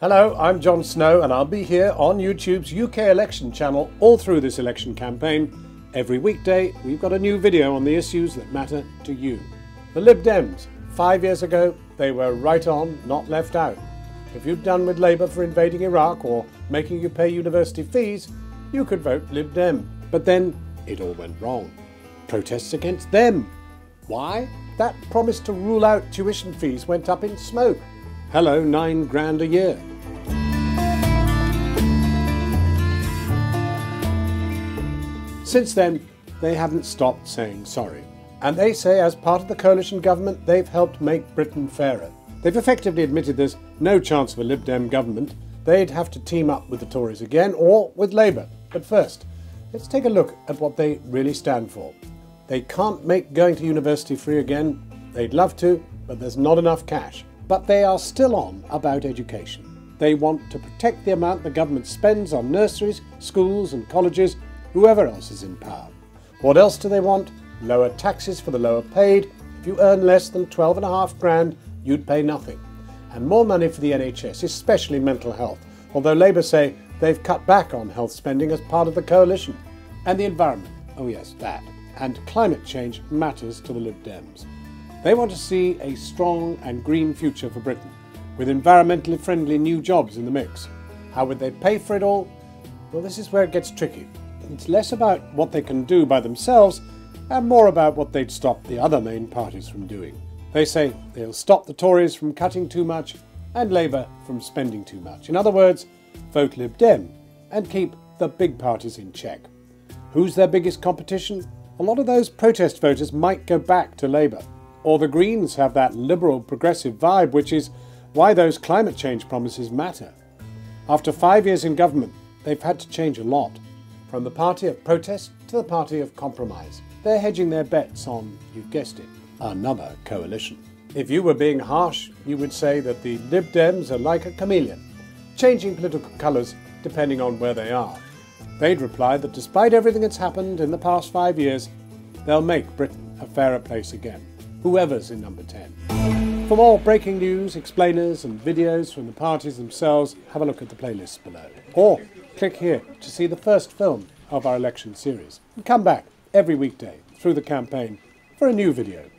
Hello, I'm Jon Snow and I'll be here on YouTube's UK election channel all through this election campaign. Every weekday we've got a new video on the issues that matter to you. The Lib Dems, 5 years ago, they were right on, not left out. If you'd done with Labour for invading Iraq or making you pay university fees, you could vote Lib Dem. But then it all went wrong. Protests against them. Why? That promise to rule out tuition fees went up in smoke. Hello, £9 a year. Since then, they haven't stopped saying sorry. And they say as part of the coalition government, they've helped make Britain fairer. They've effectively admitted there's no chance of a Lib Dem government. They'd have to team up with the Tories again or with Labour. But first, let's take a look at what they really stand for. They can't make going to university free again. They'd love to, but there's not enough cash. But they are still on about education. They want to protect the amount the government spends on nurseries, schools and colleges, whoever else is in power. What else do they want? Lower taxes for the lower paid. If you earn less than £12.5 you'd pay nothing. And more money for the NHS, especially mental health, although Labour say they've cut back on health spending as part of the coalition. And the environment, oh yes, that. And climate change matters to the Lib Dems. They want to see a strong and green future for Britain, with environmentally friendly new jobs in the mix. How would they pay for it all? Well, this is where it gets tricky. It's less about what they can do by themselves and more about what they'd stop the other main parties from doing. They say they'll stop the Tories from cutting too much and Labour from spending too much. In other words, vote Lib Dem and keep the big parties in check. Who's their biggest competition? A lot of those protest voters might go back to Labour. Or the Greens have that liberal progressive vibe, which is why those climate change promises matter. After 5 years in government, they've had to change a lot. From the party of protest to the party of compromise. They're hedging their bets on, you've guessed it, another coalition. If you were being harsh, you would say that the Lib Dems are like a chameleon, changing political colours depending on where they are. They'd reply that despite everything that's happened in the past 5 years, they'll make Britain a fairer place again, whoever's in number 10. For more breaking news, explainers and videos from the parties themselves, have a look at the playlists below. Or click here to see the first film of our election series. And come back every weekday through the campaign for a new video.